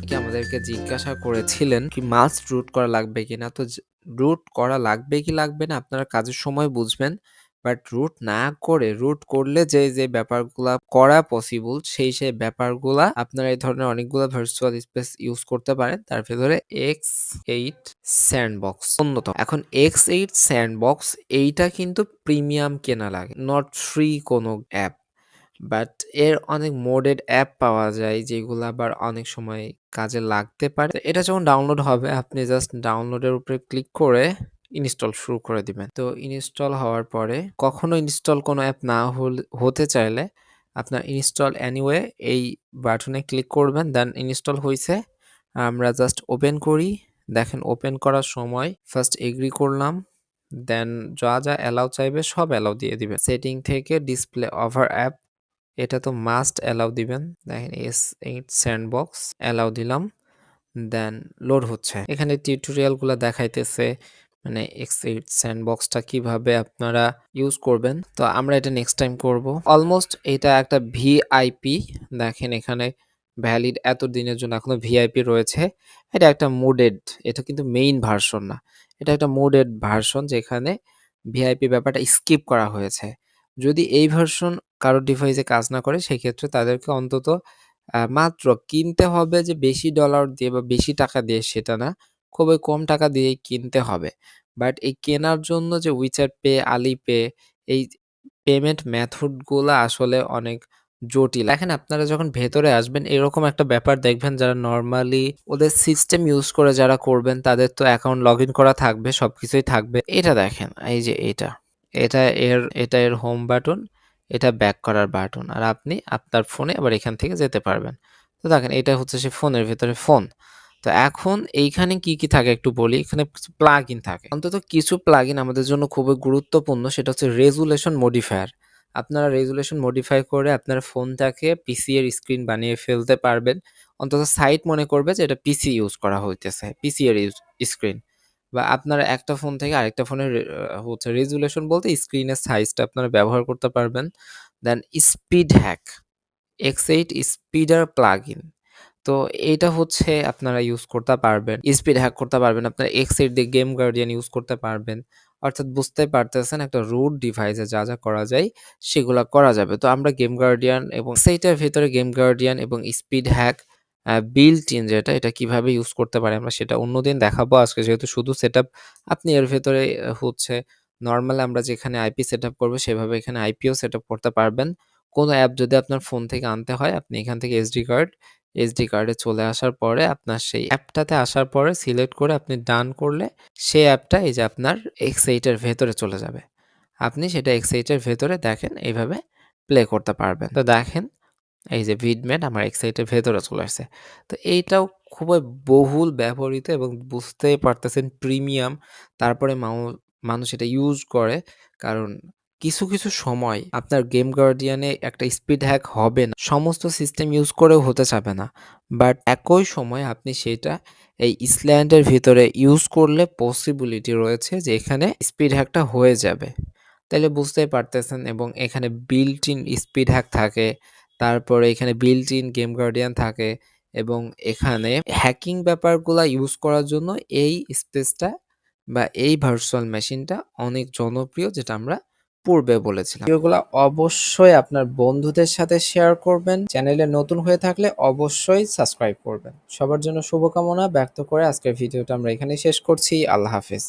কি আমাদেরকে জিজ্ঞাসা করেছিলেন কি মাস্ট রুট করা লাগবে কিনা? তো রুট করা লাগবে কি লাগবে না আপনারা কাজের সময় বুঝবেন। বাট রুট না করে রুট করলে যে ব্যাপারগুলা করা পসিবল সেই ব্যাপারগুলা আপনারা এই ধরনের অনেকগুলা ভার্চুয়াল স্পেস ইউজ করতে পারেন। তার ভেতরে X8 স্যান্ডবক্স অন্যতম। এখন X8 স্যান্ডবক্স এইটা কিন্তু প্রিমিয়াম কেনা লাগে, নট ফ্রি কোনো অ্যাপ। বাট এর অনেক মোডেড অ্যাপ পাওয়া যায় যেগুলো আবার অনেক সময় কাজে লাগতে পারে। তো এটা যখন ডাউনলোড হবে আপনি জাস্ট ডাউনলোডের উপরে ক্লিক করে ইনস্টল শুরু করে দিবেন। তো ইনস্টল হওয়ার পরে কখনো ইনস্টল কোনো অ্যাপ না হতে চাইলে আপনার ইনস্টল এনিওয়ে এই বাটনে ক্লিক করবেন, দেন ইনস্টল হয়েছে আমরা জাস্ট ওপেন করি। দেখেন ওপেন করার সময় ফার্স্ট এগ্রি করলাম, দেন যা যা অ্যালাউ চাইবে সব অ্যালাউ দিয়ে দিবেন। সেটিং থেকে ডিসপ্লে ওভার অ্যাপ এটা তো মাস্ট অ্যালাউ দিবেন। দেখেন S8 স্যান্ডবক্স অ্যালাউ দিলাম, দেন লোড হচ্ছে। এখানে টিউটোরিয়ালগুলো দেখাইতেছে মানে X8 স্যান্ডবক্সটা কিভাবে আপনারা ইউজ করবেন। তো আমরা এটা নেক্সট টাইম করব। অলমোস্ট এটা একটা ভিআইপি, দেখেন এখানে ভ্যালিড এত দিনের জন্য এখনো ভিআইপি রয়েছে। এটা একটা মোডেড, এটা কিন্তু মেইন ভার্সন না, এটা একটা মোডেড ভার্সন যেখানে ভিআইপি ব্যাপারটা স্কিপ করা হয়েছে। যদি এই ভার্সন কারোর ডিভাইসে কাজ না করে সেক্ষেত্রে তাদেরকে অন্তত মাত্র কিনতে হবে যে বেশি ডলার দিয়ে বা বেশি টাকা দিয়ে সেটা না, খুবই কম টাকা দিয়েই কিনতে হবে। বাট এই কেনার জন্য যে WeChat Pay, Alipay এই পেমেন্ট মেথড গুলা আসলে অনেক জটিল। দেখেন আপনারা যখন ভেতরে আসবেন এরকম একটা ব্যাপার দেখবেন, যারা নরমালি ওদের সিস্টেম ইউজ করে যারা করবেন তাদের তো অ্যাকাউন্ট লগ ইন করা থাকবে, সবকিছুই থাকবে। এটা দেখেন এই যে এটা এর হোম বাটন, এটা ব্যাক করার বাটন, আর আপনি আপনার ফোনে আবার এখান থেকে যেতে পারবেন। তো দেখেন এটা হচ্ছে সে ফোনের ভেতরে ফোন। তো এখন এইখানে কি থাকে একটু বলি। এখানে কিছু প্লাগ ইন থাকে, অন্তত কিছু প্লাগ ইন আমাদের জন্য খুবই গুরুত্বপূর্ণ। সেটা হচ্ছে রেজুলেশন মডিফায়ার। আপনারা রেজুলেশন মডিফাই করে আপনার ফোনটাকে পিসি এর স্ক্রিন বানিয়ে ফেলতে পারবেন। অন্তত সাইট মনে করবে যে এটা পিসি ইউজ করা হইতেছে, পিসি এর স্ক্রিন। বা আপনারা একটা ফোন থেকে আরেকটা ফোনের হচ্ছে রেজুলেশন বলতে স্ক্রিনের সাইজটা আপনারা ব্যবহার করতে পারবেন। দেন স্পিড হ্যাক, X8 স্পিডার প্লাগইন। তো এইটা হচ্ছে আপনারা ইউজ করতে পারবেন, স্পিড হ্যাক করতে পারবেন, আপনারা X8 দিয়ে গেম গার্ডিয়ান ইউজ করতে পারবেন। অর্থাৎ বুঝতে পারতেছেন একটা রুট ডিভাইসে যা যা করা যায় সেগুলা করা যাবে। তো আমরা গেম গার্ডিয়ান এবং X8 এর ভেতরে গেম গার্ডিয়ান এবং স্পিড হ্যাক বিল্ট ইন যেটা, এটা কিভাবে ইউজ করতে পারি আমরা সেটা অন্যদিন দেখাবো। আজকে যেহেতু শুধু সেটআপ, আপনি এর ভেতরে হচ্ছে নরমাল আমরা যেখানে আইপি সেটআপ করব সেভাবে এখানে আইপিও সেটআপ করতে পারবেন। কোনো অ্যাপ যদি আপনার ফোন থেকে আনতে হয় আপনি এখান থেকে এসডি কার্ডে চলে আসার পরে আপনার সেই অ্যাপটাতে আসার পরে সিলেক্ট করে আপনি ডান করলে সেই অ্যাপটা এই যে আপনার X8 এর ভেতরে চলে যাবে। আপনি সেটা X8 এর ভেতরে দেখেন এইভাবে প্লে করতে পারবেন। তো দেখেন এই যে ভিডমেট আমার X8 এর ভেতরে চলে আসছে। তো এইটাও খুবই বহুল ব্যবহৃত এবং বুঝতেই পারতেছেন প্রিমিয়াম। তারপরে মানুষ এটা ইউজ করে, কারণ কিছু সময় আপনার গেম গার্ডিয়ানে একটা স্পিড হ্যাক হবে না, সমস্ত সিস্টেম ইউজ করেও হতে চাবে না। বাট একই সময় আপনি সেটা এই ইসল্যান্ডের ভিতরে ইউজ করলে পসিবিলিটি রয়েছে যে এখানে স্পিড হ্যাকটা হয়ে যাবে। তাইলে বুঝতেই পারতেছেন, এবং এখানে বিল্ট ইন স্পিড হ্যাক থাকে, তারপরে এখানে বিল্ট ইন গেম গার্ডিয়ান থাকে, এবং এখানে হ্যাকিং ব্যাপারগুলা ইউজ করার জন্য এই স্পেসটা বা এই ভার্চুয়াল মেশিনটা অনেক জনপ্রিয়, যেটা আমরা পূর্বে বলেছিলাম। ভিডিওগুলো অবশ্যই আপনার বন্ধুদের সাথে শেয়ার করবেন। চ্যানেলে নতুন হয়ে থাকলে অবশ্যই সাবস্ক্রাইব করবেন। সবার জন্য শুভকামনা ব্যক্ত করে আজকের ভিডিওটা আমরা এখানেই শেষ করছি। আল্লাহ হাফেজ।